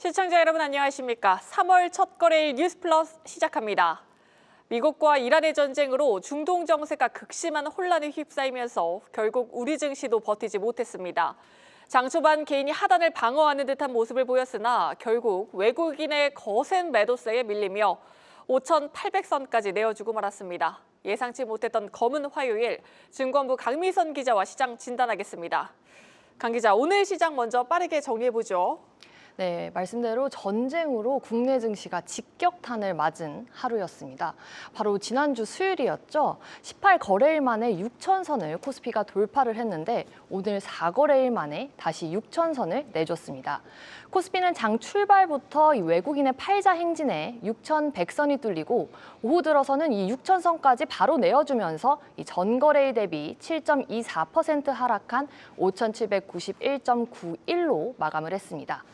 시청자 여러분 안녕하십니까? 3월 첫 거래일 뉴스 플러스 시작합니다. 미국과 이란의 전쟁으로 중동 정세가 극심한 혼란에 휩싸이면서 결국 우리 증시도 버티지 못했습니다. 장 초반 개인이 하단을 방어하는 듯한 모습을 보였으나 결국 외국인의 거센 매도세에 밀리며 5,800선까지 내어주고 말았습니다. 예상치 못했던 검은 화요일, 증권부 강미선 기자와 시장 진단하겠습니다. 강 기자, 오늘 시장 먼저 빠르게 정리해보죠. 네, 말씀대로 전쟁으로 국내 증시가 직격탄을 맞은 하루였습니다. 바로 지난주 수요일이었죠. 18거래일 만에 6천선을 코스피가 돌파를 했는데 오늘 4거래일 만에 다시 6천선을 내줬습니다. 코스피는 장 출발부터 이 외국인의 팔자 행진에 6,100선이 뚫리고 오후 들어서는 이 6천선까지 바로 내어주면서 이 전거래일 대비 7.24% 하락한 5,791.91로 마감을 했습니다.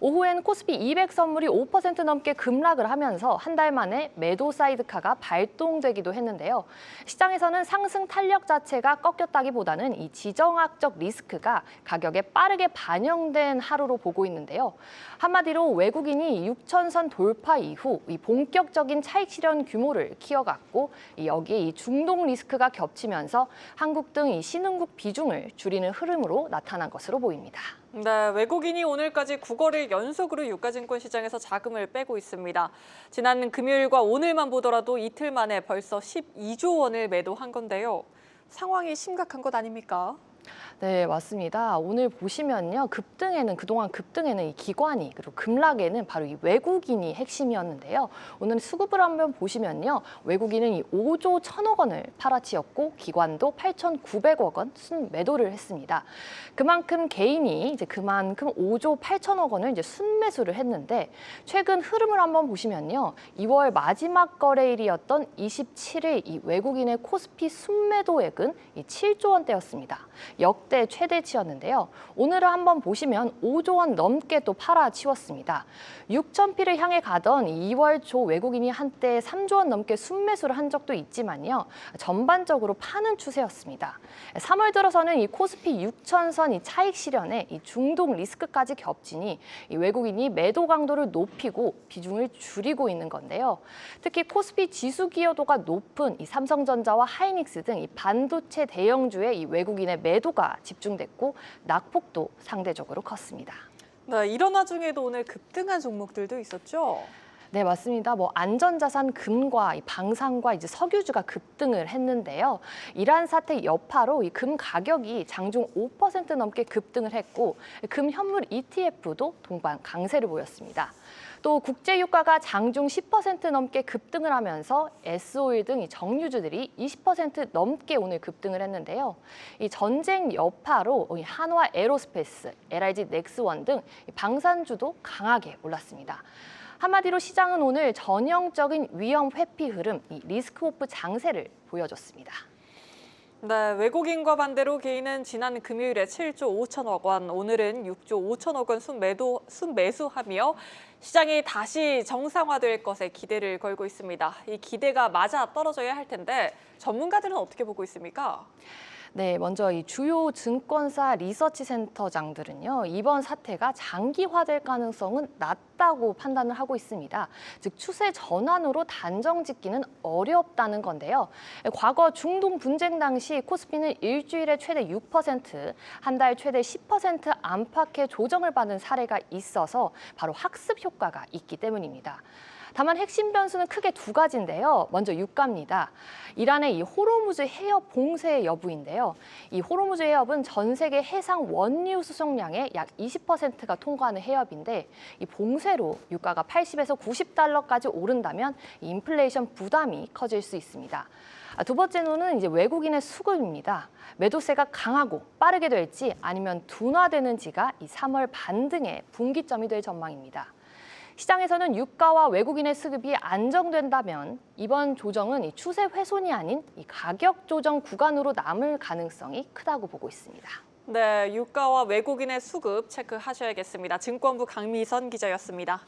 오후엔 코스피 200 선물이 5% 넘게 급락을 하면서 한 달 만에 매도 사이드카가 발동되기도 했는데요. 시장에서는 상승 탄력 자체가 꺾였다기보다는 이 지정학적 리스크가 가격에 빠르게 반영된 하루로 보고 있는데요. 한마디로 외국인이 6천선 돌파 이후 이 본격적인 차익 실현 규모를 키워갔고 여기에 이 중동 리스크가 겹치면서 한국 등 이 신흥국 비중을 줄이는 흐름으로 나타난 것으로 보입니다. 네, 외국인이 오늘까지 9거래일 연속으로 유가증권 시장에서 자금을 빼고 있습니다. 지난 금요일과 오늘만 보더라도 이틀 만에 벌써 12조 원을 매도한 건데요. 상황이 심각한 것 아닙니까? 네, 맞습니다. 오늘 보시면요. 그동안 급등에는 이 기관이, 그리고 급락에는 바로 이 외국인이 핵심이었는데요. 오늘 수급을 한번 보시면요. 외국인은 이 5조 1천억 원을 팔아치웠고 기관도 8,900억 원 순매도를 했습니다. 그만큼 개인이 그만큼 5조 8천억 원을 순매수를 했는데 최근 흐름을 한번 보시면요. 2월 마지막 거래일이었던 27일 이 외국인의 코스피 순매도액은 7조 원대였습니다. 역대 최대치였는데요. 오늘을 한번 보시면 5조 원 넘게 또 팔아치웠습니다. 6,000피를 향해 가던 2월 초 외국인이 한때 3조 원 넘게 순매수를 한 적도 있지만요. 전반적으로 파는 추세였습니다. 3월 들어서는 이 코스피 6천선 이 차익 실현에 이 중동 리스크까지 겹치니 이 외국인이 매도 강도를 높이고 비중을 줄이고 있는 건데요. 특히 코스피 지수 기여도가 높은 이 삼성전자와 하이닉스 등 이 반도체 대형주의 이 외국인의 매도가 집중됐고 낙폭도 상대적으로 컸습니다. 네, 이런 와중에도 오늘 급등한 종목들도 있었죠? 네, 맞습니다. 안전자산 금과 이 방산과 이제 석유주가 급등을 했는데요. 이란 사태 여파로 이 금 가격이 장중 5% 넘게 급등을 했고 금 현물 ETF도 동반 강세를 보였습니다. 또 국제 유가가 장중 10% 넘게 급등을 하면서 S오일 등 이 정유주들이 20% 넘게 오늘 급등을 했는데요. 이 전쟁 여파로 한화 에로스페이스, LIG 넥스원 등 방산주도 강하게 올랐습니다. 한마디로 시장은 오늘 전형적인 위험 회피 흐름, 이 리스크오프 장세를 보여줬습니다. 네, 외국인과 반대로 개인은 지난 금요일에 7조 5천억 원, 오늘은 6조 5천억 원 순매수하며 시장이 다시 정상화될 것에 기대를 걸고 있습니다. 이 기대가 맞아 떨어져야 할 텐데 전문가들은 어떻게 보고 있습니까? 네, 먼저 이 주요 증권사 리서치 센터장들은요, 이번 사태가 장기화될 가능성은 낮다고 판단을 하고 있습니다. 즉 추세 전환으로 단정 짓기는 어렵다는 건데요. 과거 중동 분쟁 당시 코스피는 일주일에 최대 6%, 한 달 최대 10% 안팎의 조정을 받은 사례가 있어서 바로 학습 효과가 있기 때문입니다. 다만 핵심 변수는 크게 두 가지인데요. 먼저 유가입니다. 이란의 이 호르무즈 해협 봉쇄 여부인데요. 이 호르무즈 해협은 전 세계 해상 원유 수송량의 약 20%가 통과하는 해협인데 이 봉쇄로 유가가 80에서 90달러까지 오른다면 인플레이션 부담이 커질 수 있습니다. 두 번째로는 이제 외국인의 수급입니다. 매도세가 강하고 빠르게 될지 아니면 둔화되는지가 이 3월 반등의 분기점이 될 전망입니다. 시장에서는 유가와 외국인의 수급이 안정된다면 이번 조정은 이 추세 훼손이 아닌 이 가격 조정 구간으로 남을 가능성이 크다고 보고 있습니다. 네, 유가와 외국인의 수급 체크하셔야겠습니다. 증권부 강미선 기자였습니다.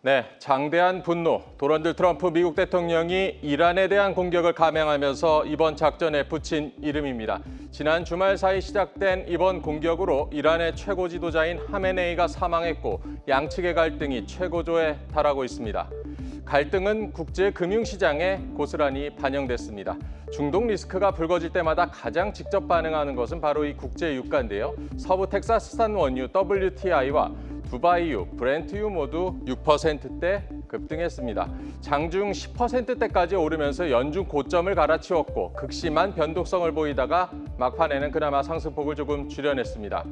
네, 장대한 분노. 도널드 트럼프 미국 대통령이 이란에 대한 공격을 감행하면서 이번 작전에 붙인 이름입니다. 지난 주말 사이 시작된 이번 공격으로 이란의 최고 지도자인 하메네이가 사망했고 양측의 갈등이 최고조에 달하고 있습니다. 갈등은 국제 금융시장에 고스란히 반영됐습니다. 중동 리스크가 불거질 때마다 가장 직접 반응하는 것은 바로 이 국제 유가인데요. 서부 텍사스산 원유 WTI와 두바이유, 브렌트유 모두 6%대 급등했습니다. 장중 10%대까지 오르면서 연중 고점을 갈아치웠고 극심한 변동성을 보이다가 막판에는 그나마 상승폭을 조금 줄여냈습니다.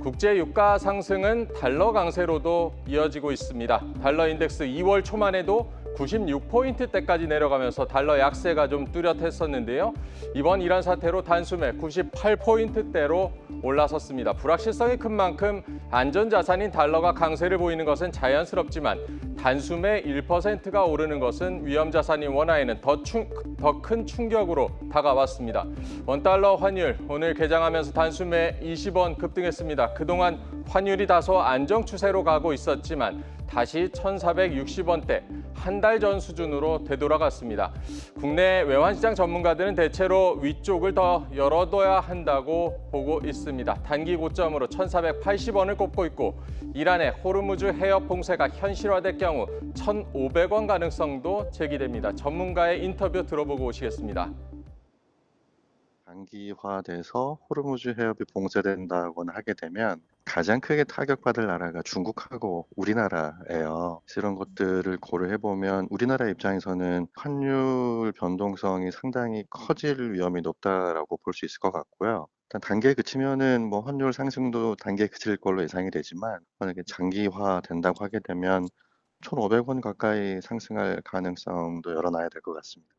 국제 유가 상승은 달러 강세로도 이어지고 있습니다. 달러 인덱스 2월 초만 해도 96포인트대까지 내려가면서 달러 약세가 좀 뚜렷했었는데요. 이번 이란 사태로 단숨에 98포인트대로 올라섰습니다. 불확실성이 큰 만큼 안전자산인 달러가 강세를 보이는 것은 자연스럽지만 단숨에 1%가 오르는 것은 위험자산인 원화에는 더 큰 충격으로 다가왔습니다. 원달러 환율 오늘 개장하면서 단숨에 20원 급등했습니다. 그동안 환율이 다소 안정 추세로 가고 있었지만 다시 1,460원대 한 달 전 수준으로 되돌아갔습니다. 국내 외환시장 전문가들은 대체로 위쪽을 더 열어둬야 한다고 보고 있습니다. 단기 고점으로 1,480원을 꼽고 있고 이란의 호르무즈 해협 봉쇄가 현실화될 경우 1,500원 가능성도 제기됩니다. 전문가의 인터뷰 들어보고 오시겠습니다. 단기화돼서 호르무즈 해협이 봉쇄된다거나 하게 되면 가장 크게 타격받을 나라가 중국하고 우리나라예요. 이런 것들을 고려해보면 우리나라 입장에서는 환율 변동성이 상당히 커질 위험이 높다라고 볼 수 있을 것 같고요. 일단 단계에 그치면은 뭐 환율 상승도 단계에 그칠 걸로 예상이 되지만 만약에 장기화된다고 하게 되면 1,500원 가까이 상승할 가능성도 열어놔야 될 것 같습니다.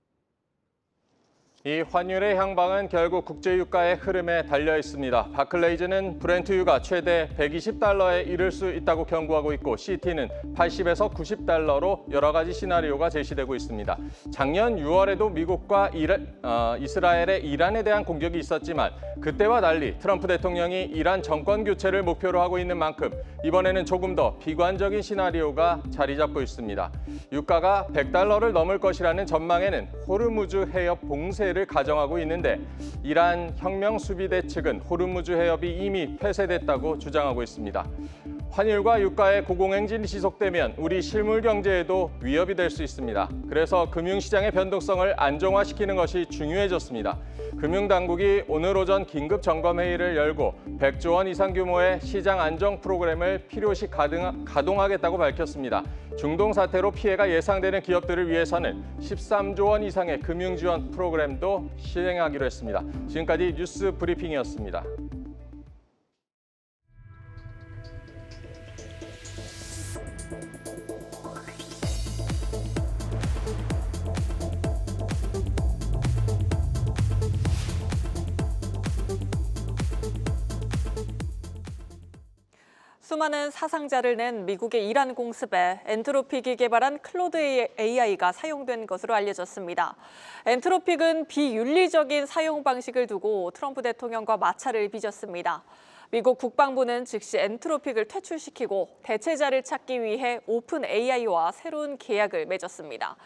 이 환율의 향방은 결국 국제유가의 흐름에 달려 있습니다. 바클레이즈는 브렌트유가 최대 120달러에 이를 수 있다고 경고하고 있고 CT는 80에서 90달러로 여러 가지 시나리오가 제시되고 있습니다. 작년 6월에도 미국과 이스라엘의 이란에 대한 공격이 있었지만 그때와 달리 트럼프 대통령이 이란 정권 교체를 목표로 하고 있는 만큼 이번에는 조금 더 비관적인 시나리오가 자리 잡고 있습니다. 유가가 100달러를 넘을 것이라는 전망에는 호르무즈 해협 봉쇄 를 가정하고 있는데 이란 혁명수비대 측은 호르무즈 해협이 이미 폐쇄됐다고 주장하고 있습니다. 환율과 유가의 고공행진이 지속되면 우리 실물 경제에도 위협이 될 수 있습니다. 그래서 금융시장의 변동성을 안정화시키는 것이 중요해졌습니다. 금융당국이 오늘 오전 긴급 점검회의를 열고 100조 원 이상 규모의 시장 안정 프로그램을 필요시 가동하겠다고 밝혔습니다. 중동 사태로 피해가 예상되는 기업들을 위해서는 13조 원 이상의 금융지원 프로그램도 시행하기로 했습니다. 지금까지 뉴스 브리핑이었습니다. 수많은 사상자를 낸 미국의 이란 공습에 엔트로픽이 개발한 클로드 AI가 사용된 것으로 알려졌습니다. 엔트로픽은 비윤리적인 사용 방식을 두고 트럼프 대통령과 마찰을 빚었습니다. 미국 국방부는 즉시 엔트로픽을 퇴출시키고 대체자를 찾기 위해 오픈 AI와 새로운 계약을 맺었습니다.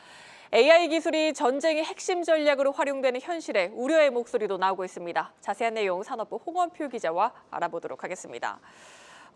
AI 기술이 전쟁의 핵심 전략으로 활용되는 현실에 우려의 목소리도 나오고 있습니다. 자세한 내용 산업부 홍원표 기자와 알아보도록 하겠습니다.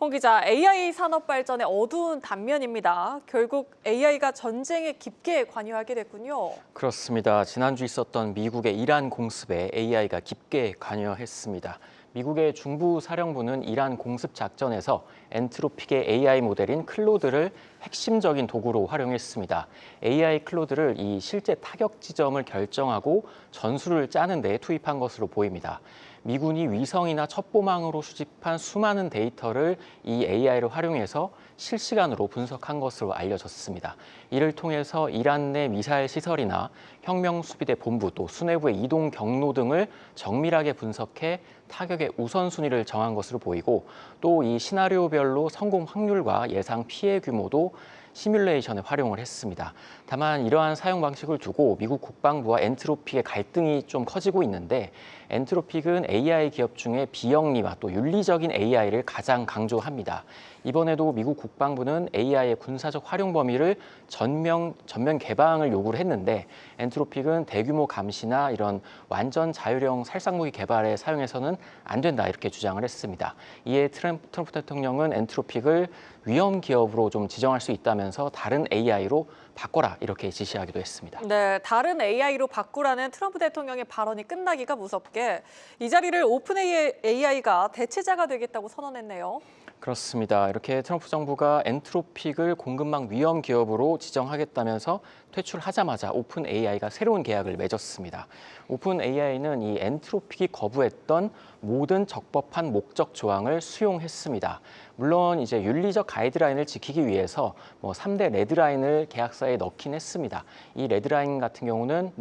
홍 기자, AI 산업 발전의 어두운 단면입니다. 결국 AI가 전쟁에 깊게 관여하게 됐군요. 그렇습니다. 지난주 있었던 미국의 이란 공습에 AI가 깊게 관여했습니다. 미국의 중부사령부는 이란 공습 작전에서 엔트로픽의 AI 모델인 클로드를 핵심적인 도구로 활용했습니다. AI 클로드를 이 실제 타격 지점을 결정하고 전술을 짜는 데 투입한 것으로 보입니다. 미군이 위성이나 첩보망으로 수집한 수많은 데이터를 이 AI를 활용해서 실시간으로 분석한 것으로 알려졌습니다. 이를 통해서 이란 내 미사일 시설이나 혁명수비대 본부 또 수뇌부의 이동 경로 등을 정밀하게 분석해 타격의 우선순위를 정한 것으로 보이고 또 이 시나리오별로 성공 확률과 예상 피해 규모도 시뮬레이션에 활용을 했습니다. 다만 이러한 사용 방식을 두고 미국 국방부와 엔트로픽의 갈등이 좀 커지고 있는데 엔트로픽은 AI 기업 중에 비영리와 또 윤리적인 AI를 가장 강조합니다. 이번에도 미국 국방부는 AI의 군사적 활용 범위를 전면 개방을 요구를 했는데 엔트로픽은 대규모 감시나 이런 완전 자율형 살상무기 개발에 사용해서는 안 된다 이렇게 주장을 했습니다. 이에 트럼프 대통령은 엔트로픽을 위험 기업으로 좀 지정할 수 있다면서 다른 AI로 바꿔라 이렇게 지시하기도 했습니다. 네, 다른 AI로 바꾸라는 트럼프 대통령의 발언이 끝나기가 무섭게 이 자리를 오픈 AI가 대체자가 되겠다고 선언했네요. 그렇습니다. 이렇게 트럼프 정부가 엔트로픽을 공급망 위험 기업으로 지정하겠다면서 퇴출하자마자 오픈 AI가 새로운 계약을 맺었습니다. 오픈 AI는 이 엔트로픽이 거부했던 모든 적법한 목적 조항을 수용했습니다. 물론 이제 윤리적 가이드라인을 지키기 위해서 3대 레드라인을 계약서에 넣긴 했습니다. 이 레드라인 같은 경우는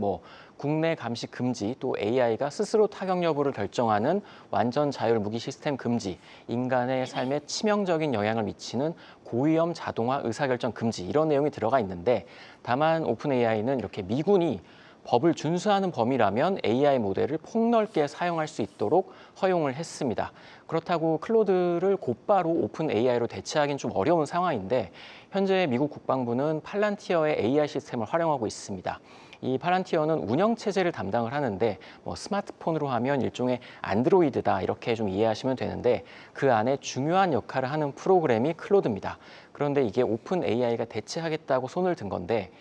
국내 감시 금지, 또 AI가 스스로 타격 여부를 결정하는 완전 자율 무기 시스템 금지, 인간의 삶에 치명적인 영향을 미치는 고위험 자동화 의사결정 금지 이런 내용이 들어가 있는데 다만 오픈 AI는 이렇게 미군이 법을 준수하는 범위라면 AI 모델을 폭넓게 사용할 수 있도록 허용을 했습니다. 그렇다고 클로드를 곧바로 오픈 AI로 대체하기는 좀 어려운 상황인데 현재 미국 국방부는 팔란티어의 AI 시스템을 활용하고 있습니다. 이 팔란티어는 운영 체제를 담당을 하는데 스마트폰으로 하면 일종의 안드로이드다 이렇게 좀 이해하시면 되는데 그 안에 중요한 역할을 하는 프로그램이 클로드입니다. 그런데 이게 오픈 AI가 대체하겠다고 손을 든 건데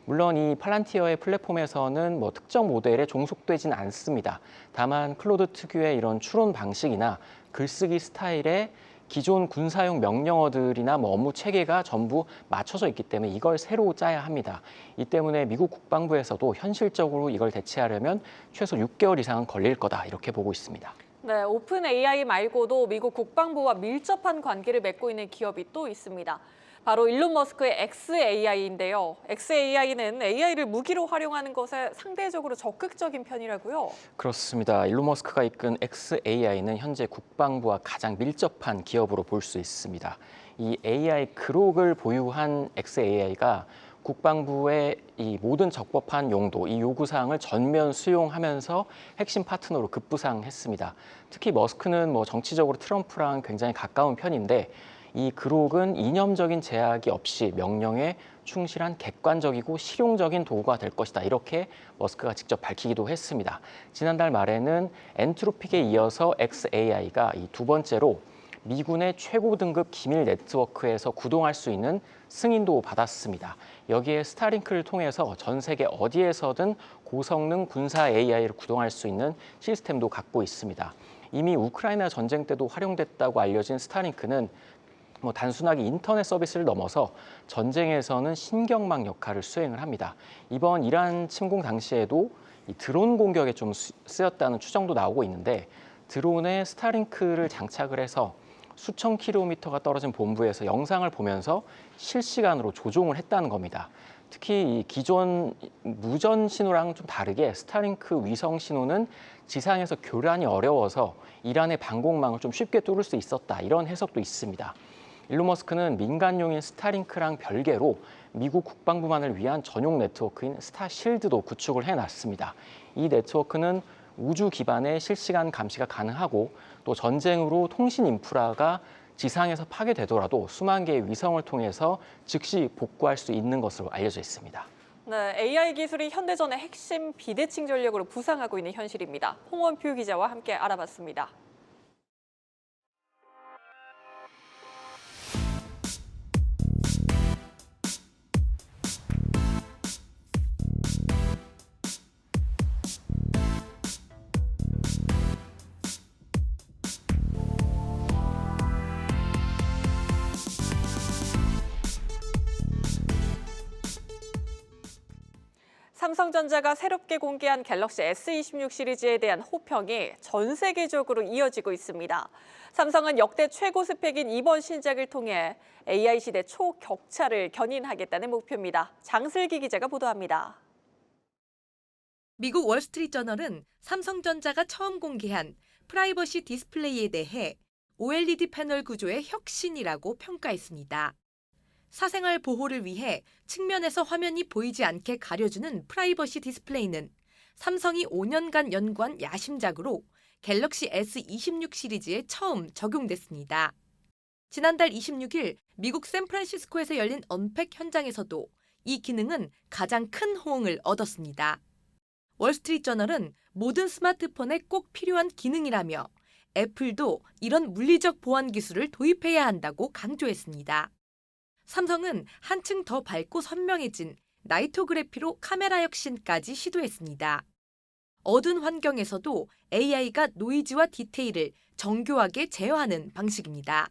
물론 이 팔란티어의 플랫폼에서는 특정 모델에 종속되진 않습니다. 다만 클로드 특유의 이런 추론 방식이나 글쓰기 스타일에 기존 군사용 명령어들이나 업무 체계가 전부 맞춰져 있기 때문에 이걸 새로 짜야 합니다. 이 때문에 미국 국방부에서도 현실적으로 이걸 대체하려면 최소 6개월 이상은 걸릴 거다 이렇게 보고 있습니다. 네, 오픈 AI 말고도 미국 국방부와 밀접한 관계를 맺고 있는 기업이 또 있습니다. 바로 일론 머스크의 xAI인데요. xAI는 AI를 무기로 활용하는 것에 상대적으로 적극적인 편이라고요. 그렇습니다. 일론 머스크가 이끈 xAI는 현재 국방부와 가장 밀접한 기업으로 볼 수 있습니다. 이 AI 그록을 보유한 xAI가 국방부의 이 모든 적법한 용도, 이 요구사항을 전면 수용하면서 핵심 파트너로 급부상했습니다. 특히 머스크는 정치적으로 트럼프랑 굉장히 가까운 편인데 이 그록은 이념적인 제약이 없이 명령에 충실한 객관적이고 실용적인 도구가 될 것이다. 이렇게 머스크가 직접 밝히기도 했습니다. 지난달 말에는 엔트로픽에 이어서 xAI가 이 두 번째로 미군의 최고 등급 기밀 네트워크에서 구동할 수 있는 승인도 받았습니다. 여기에 스타링크를 통해서 전 세계 어디에서든 고성능 군사 AI를 구동할 수 있는 시스템도 갖고 있습니다. 이미 우크라이나 전쟁 때도 활용됐다고 알려진 스타링크는 단순하게 인터넷 서비스를 넘어서 전쟁에서는 신경망 역할을 수행을 합니다. 이번 이란 침공 당시에도 이 드론 공격에 좀 쓰였다는 추정도 나오고 있는데 드론에 스타링크를 장착을 해서 수천 킬로미터가 떨어진 본부에서 영상을 보면서 실시간으로 조종을 했다는 겁니다. 특히 이 기존 무전 신호랑 좀 다르게 스타링크 위성 신호는 지상에서 교란이 어려워서 이란의 방공망을 좀 쉽게 뚫을 수 있었다. 이런 해석도 있습니다. 일론 머스크는 민간용인 스타링크랑 별개로 미국 국방부만을 위한 전용 네트워크인 스타실드도 구축을 해놨습니다. 이 네트워크는 우주 기반의 실시간 감시가 가능하고 또 전쟁으로 통신 인프라가 지상에서 파괴되더라도 수만 개의 위성을 통해서 즉시 복구할 수 있는 것으로 알려져 있습니다. 네, AI 기술이 현대전의 핵심 비대칭 전력으로 부상하고 있는 현실입니다. 홍원표 기자와 함께 알아봤습니다. 삼성전자가 새롭게 공개한 갤럭시 S26 시리즈에 대한 호평이 전 세계적으로 이어지고 있습니다. 삼성은 역대 최고 스펙인 이번 신작을 통해 AI 시대 초격차를 견인하겠다는 목표입니다. 장슬기 기자가 보도합니다. 미국 월스트리트저널은 삼성전자가 처음 공개한 프라이버시 디스플레이에 대해 OLED 패널 구조의 혁신이라고 평가했습니다. 사생활 보호를 위해 측면에서 화면이 보이지 않게 가려주는 프라이버시 디스플레이는 삼성이 5년간 연구한 야심작으로 갤럭시 S26 시리즈에 처음 적용됐습니다. 지난달 26일 미국 샌프란시스코에서 열린 언팩 현장에서도 이 기능은 가장 큰 호응을 얻었습니다. 월스트리트저널은 모든 스마트폰에 꼭 필요한 기능이라며 애플도 이런 물리적 보안 기술을 도입해야 한다고 강조했습니다. 삼성은 한층 더 밝고 선명해진 나이토그래피로 카메라 혁신까지 시도했습니다. 어두운 환경에서도 AI가 노이즈와 디테일을 정교하게 제어하는 방식입니다.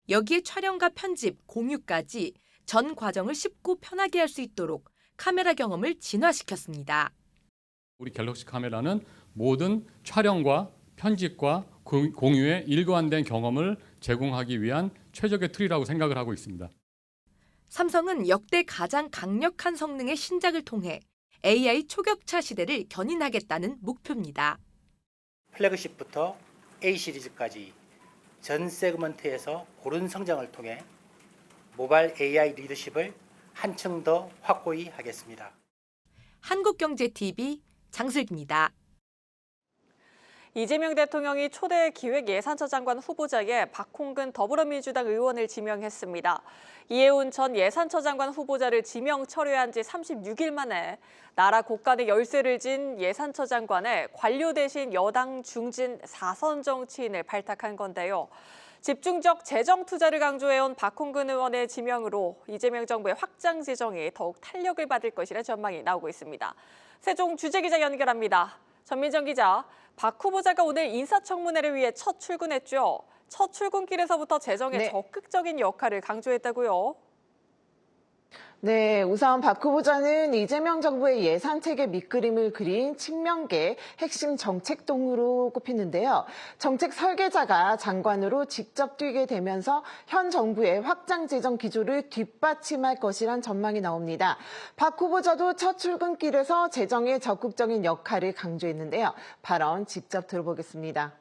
여기에 촬영과 편집, 공유까지 전 과정을 쉽고 편하게 할 수 있도록 카메라 경험을 진화시켰습니다. 우리 갤럭시 카메라는 모든 촬영과 편집과 공유의 일관된 경험을 제공하기 위한 최적의 툴이라고 생각을 하고 있습니다. 삼성은 역대 가장 강력한 성능의 신작을 통해 AI 초격차 시대를 견인하겠다는 목표입니다. 플래그십부터 A 시리즈까지 전 세그먼트에서 고른 성장을 통해 모바일 AI 리더십을 한층 더 확고히 하겠습니다. 한국경제TV 장슬기입니다. 이재명 대통령이 초대 기획예산처 장관 후보자에 박홍근 더불어민주당 의원을 지명했습니다. 이해운 전 예산처 장관 후보자를 지명 철회한 지 36일 만에 나라 곳간에 열쇠를 진 예산처 장관에 관료 대신 여당 중진 4선 정치인을 발탁한 건데요. 집중적 재정 투자를 강조해온 박홍근 의원의 지명으로 이재명 정부의 확장 재정이 더욱 탄력을 받을 것이라 전망이 나오고 있습니다. 세종 주재기자 연결합니다. 전민정 기자, 박 후보자가 오늘 인사청문회를 위해 첫 출근했죠. 첫 출근길에서부터 재정에 적극적인 역할을 강조했다고요. 네, 우선 박 후보자는 이재명 정부의 예산체계 밑그림을 그린 친명계 핵심 정책동으로 꼽히는데요. 정책 설계자가 장관으로 직접 뛰게 되면서 현 정부의 확장 재정 기조를 뒷받침할 것이란 전망이 나옵니다. 박 후보자도 첫 출근길에서 재정의 적극적인 역할을 강조했는데요. 발언 직접 들어보겠습니다.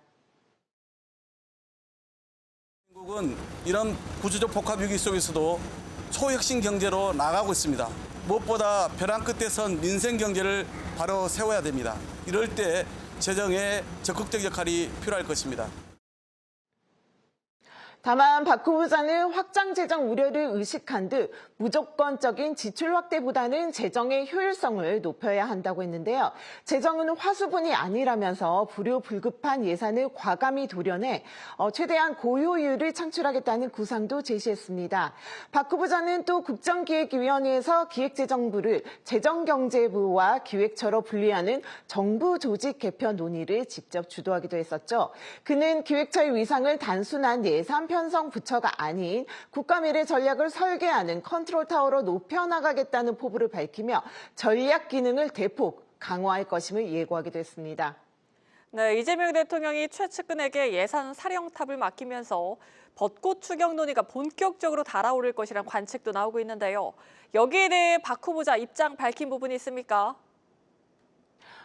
한국은 이런 구조적 복합 위기 속에서도 초혁신 경제로 나가고 있습니다. 무엇보다 벼랑 끝에 선 민생 경제를 바로 세워야 됩니다. 이럴 때 재정의 적극적 역할이 필요할 것입니다. 다만 박 후보자는 확장 재정 우려를 의식한 듯 무조건적인 지출 확대보다는 재정의 효율성을 높여야 한다고 했는데요. 재정은 화수분이 아니라면서 불효불급한 예산을 과감히 도려내 최대한 고효율을 창출하겠다는 구상도 제시했습니다. 박 후보자는 또 국정기획위원회에서 기획재정부를 재정경제부와 기획처로 분리하는 정부 조직 개편 논의를 직접 주도하기도 했었죠. 그는 기획처의 위상을 단순한 예산 편성 부처가 아닌 국가미래 전략을 설계하는 컨트롤타워로 높여나가겠다는 포부를 밝히며 전략 기능을 대폭 강화할 것임을 예고하기도 했습니다. 네, 이재명 대통령이 최측근에게 예산 사령탑을 맡기면서 벚꽃 추경 논의가 본격적으로 달아오를 것이란 관측도 나오고 있는데요. 여기에 대해 박 후보자 입장 밝힌 부분이 있습니까?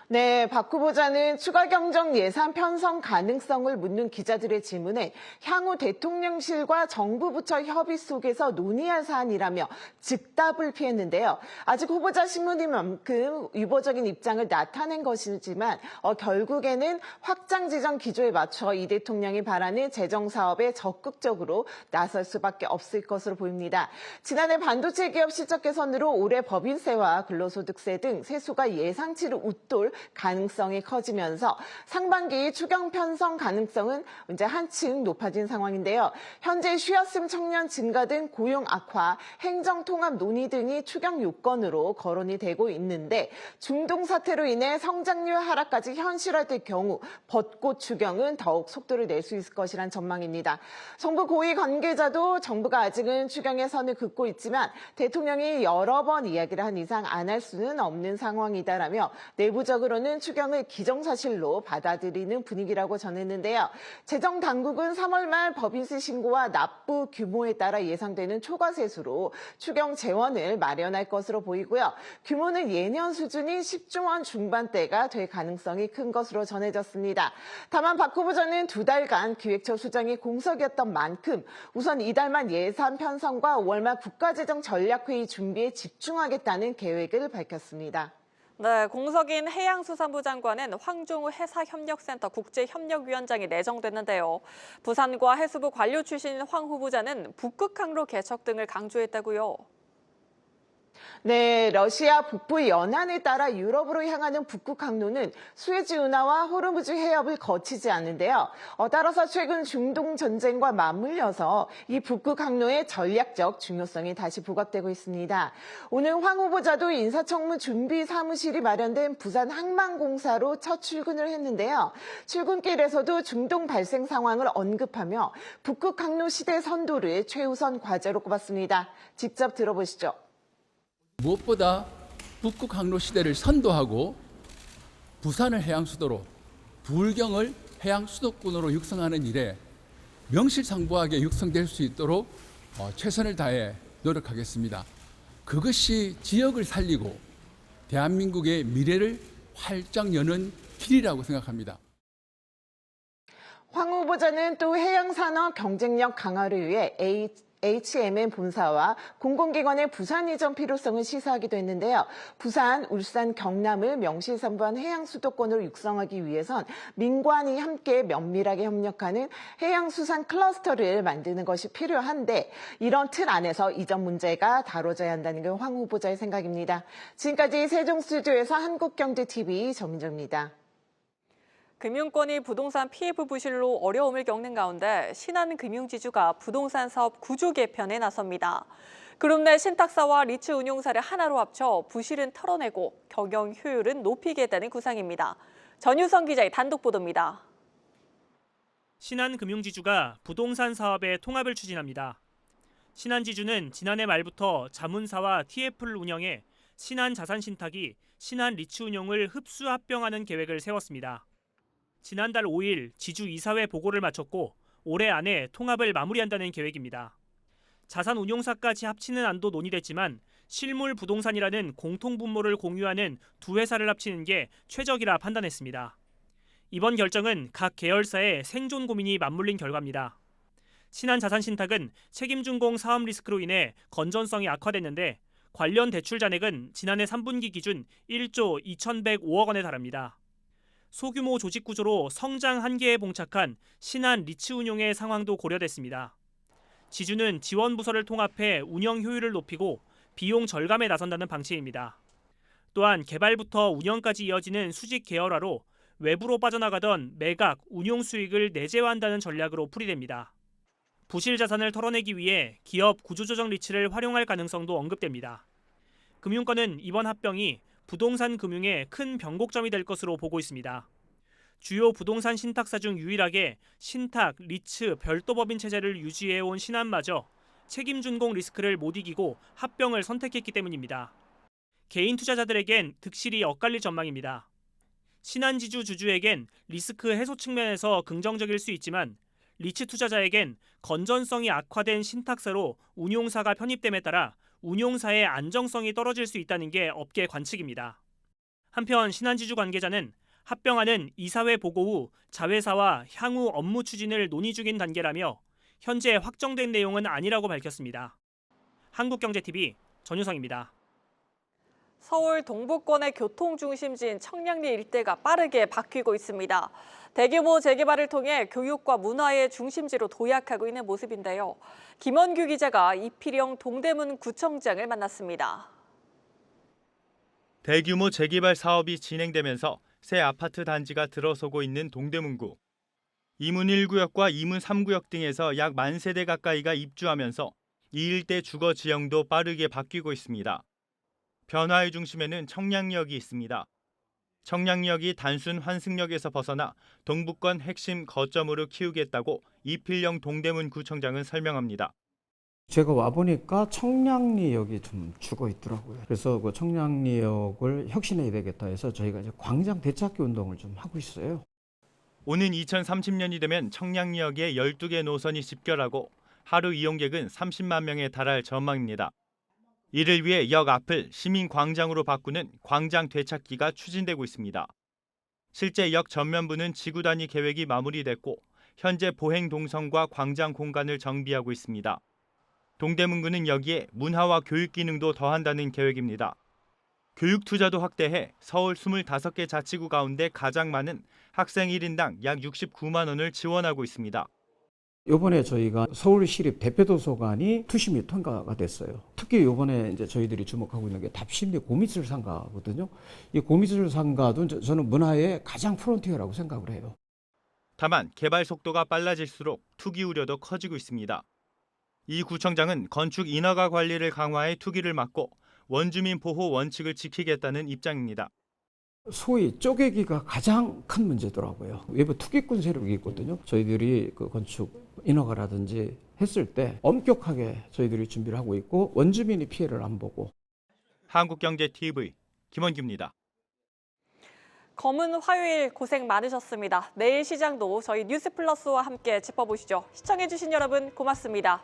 네, 박 후보자는 추가 경정 예산 편성 가능성을 묻는 기자들의 질문에 향후 대통령실과 정부 부처 협의 속에서 논의할 사안이라며 즉답을 피했는데요. 아직 후보자 신문인 만큼 유보적인 입장을 나타낸 것이지만 결국에는 확장 재정 기조에 맞춰 이 대통령이 바라는 재정 사업에 적극적으로 나설 수밖에 없을 것으로 보입니다. 지난해 반도체 기업 실적 개선으로 올해 법인세와 근로소득세 등 세수가 예상치를 웃돌 가능성이 커지면서 상반기 추경 편성 가능성은 이제 한층 높아진 상황인데요. 현재 쉬었음 청년 증가 등 고용 악화, 행정 통합 논의 등이 추경 요건으로 거론이 되고 있는데 중동 사태로 인해 성장률 하락까지 현실화될 경우 벚꽃 추경은 더욱 속도를 낼 수 있을 것이란 전망입니다. 정부 고위 관계자도 정부가 아직은 추경의 선을 긋고 있지만 대통령이 여러 번 이야기를 한 이상 안 할 수는 없는 상황이다라며 내부적으로 전반적으로는 추경을 기정사실로 받아들이는 분위기라고 전했는데요. 재정당국은 3월 말 법인세 신고와 납부 규모에 따라 예상되는 초과세수로 추경 재원을 마련할 것으로 보이고요. 규모는 예년 수준인 10조 원 중반대가 될 가능성이 큰 것으로 전해졌습니다. 다만 박 후보자는 2달간 기획처 수장이 공석이었던 만큼 우선 이달만 예산 편성과 5월 말 국가재정 전략회의 준비에 집중하겠다는 계획을 밝혔습니다. 네, 공석인 해양수산부 장관은 황종우 해사협력센터 국제협력위원장이 내정됐는데요. 부산과 해수부 관료 출신인 황 후보자는 북극항로 개척 등을 강조했다고요. 네, 러시아 북부 연안에 따라 유럽으로 향하는 북극 항로는 수에즈 운하와 호르무즈 해협을 거치지 않는데요. 따라서 최근 중동 전쟁과 맞물려서 이 북극 항로의 전략적 중요성이 다시 부각되고 있습니다. 오늘 황 후보자도 인사청문 준비 사무실이 마련된 부산 항만공사로 첫 출근을 했는데요. 출근길에서도 중동 발생 상황을 언급하며 북극 항로 시대 선도를 최우선 과제로 꼽았습니다. 직접 들어보시죠. 무엇보다 북극 항로 시대를 선도하고 부산을 해양 수도로, 부울경을 해양 수도권으로 육성하는 일에 명실상부하게 육성될 수 있도록 최선을 다해 노력하겠습니다. 그것이 지역을 살리고 대한민국의 미래를 활짝 여는 길이라고 생각합니다. 황 후보자는 또 해양산업 경쟁력 강화를 위해 HMM 본사와 공공기관의 부산 이전 필요성을 시사하기도 했는데요. 부산, 울산, 경남을 명실상부한 해양 수도권으로 육성하기 위해선 민관이 함께 면밀하게 협력하는 해양수산 클러스터를 만드는 것이 필요한데 이런 틀 안에서 이전 문제가 다뤄져야 한다는 게 황 후보자의 생각입니다. 지금까지 세종 스튜디오에서 한국경제TV 정민정입니다. 금융권이 부동산 PF 부실로 어려움을 겪는 가운데 신한금융지주가 부동산 사업 구조 개편에 나섭니다. 그룹 내 신탁사와 리츠 운용사를 하나로 합쳐 부실은 털어내고 경영 효율은 높이겠다는 구상입니다. 전유성 기자의 단독 보도입니다. 신한금융지주가 부동산 사업의 통합을 추진합니다. 신한지주는 지난해 말부터 자문사와 TF를 운영해 신한자산신탁이 신한리츠운용을 흡수 합병하는 계획을 세웠습니다. 지난달 5일 지주 이사회 보고를 마쳤고 올해 안에 통합을 마무리한다는 계획입니다. 자산운용사까지 합치는 안도 논의됐지만 실물 부동산이라는 공통분모를 공유하는 두 회사를 합치는 게 최적이라 판단했습니다. 이번 결정은 각 계열사의 생존 고민이 맞물린 결과입니다. 신한자산신탁은 책임준공 사업 리스크로 인해 건전성이 악화됐는데 관련 대출 잔액은 지난해 3분기 기준 1조 2,105억 원에 달합니다. 소규모 조직 구조로 성장 한계에 봉착한 신한 리츠운용의 상황도 고려됐습니다. 지주는 지원 부서를 통합해 운영 효율을 높이고 비용 절감에 나선다는 방침입니다. 또한 개발부터 운영까지 이어지는 수직 계열화로 외부로 빠져나가던 매각, 운용 수익을 내재화한다는 전략으로 풀이됩니다. 부실 자산을 털어내기 위해 기업 구조조정 리츠를 활용할 가능성도 언급됩니다. 금융권은 이번 합병이 부동산 금융의 큰 변곡점이 될 것으로 보고 있습니다. 주요 부동산 신탁사 중 유일하게 신탁, 리츠, 별도법인 체제를 유지해온 신한마저 책임준공 리스크를 못 이기고 합병을 선택했기 때문입니다. 개인 투자자들에겐 득실이 엇갈릴 전망입니다. 신한지주 주주에겐 리스크 해소 측면에서 긍정적일 수 있지만 리츠 투자자에겐 건전성이 악화된 신탁사로 운용사가 편입됨에 따라 운용사의 안정성이 떨어질 수 있다는 게 업계 관측입니다. 한편 신한지주 관계자는 합병안은 이사회 보고 후 자회사와 향후 업무 추진을 논의 중인 단계라며 현재 확정된 내용은 아니라고 밝혔습니다. 한국경제TV 전유성입니다. 서울 동부권의 교통중심지인 청량리 일대가 빠르게 바뀌고 있습니다. 대규모 재개발을 통해 교육과 문화의 중심지로 도약하고 있는 모습인데요. 김원규 기자가 이필영 동대문 구청장을 만났습니다. 대규모 재개발 사업이 진행되면서 새 아파트 단지가 들어서고 있는 동대문구. 이문 1구역과 이문 3구역 등에서 약 10,000세대 가까이가 입주하면서 이 일대 주거 지형도 빠르게 바뀌고 있습니다. 변화의 중심에는 청량리역이 있습니다. 청량리역이 단순 환승역에서 벗어나 동부권 핵심 거점으로 키우겠다고 이필영 동대문 구청장은 설명합니다. 제가 와보니까 청량리역이 좀 죽어 있더라고요. 그래서 그 청량리역을 혁신해야 되겠다 해서 저희가 이제 광장 되찾기 운동을 좀 하고 있어요. 오는 2030년이 되면 청량리역에 12개 노선이 집결하고 하루 이용객은 30만 명에 달할 전망입니다. 이를 위해 역 앞을 시민광장으로 바꾸는 광장 되찾기가 추진되고 있습니다. 실제 역 전면부는 지구 단위 계획이 마무리됐고 현재 보행 동선과 광장 공간을 정비하고 있습니다. 동대문구는 여기에 문화와 교육 기능도 더한다는 계획입니다. 교육 투자도 확대해 서울 25개 자치구 가운데 가장 많은 학생 1인당 약 69만 원을 지원하고 있습니다. 이번에 저희가 서울시립 대표도서관이 투심이 통과가 됐어요. 특히 이번에 이제 저희들이 주목하고 있는 게 답심리 고미술상가거든요. 이 고미술상가도 저는 문화의 가장 프론티어라고 생각을 해요. 다만 개발 속도가 빨라질수록 투기 우려도 커지고 있습니다. 이 구청장은 건축 인허가 관리를 강화해 투기를 막고 원주민 보호 원칙을 지키겠다는 입장입니다. 소위 쪼개기가 가장 큰 문제더라고요. 외부 투기꾼 세력이 있거든요. 저희들이 그 건축 인허가라든지 했을 때 엄격하게 저희들이 준비를 하고 있고 원주민이 피해를 안 보고. 한국경제TV 김원규입니다. 검은 화요일 고생 많으셨습니다. 내일 시장도 저희 뉴스플러스와 함께 짚어보시죠. 시청해주신 여러분 고맙습니다.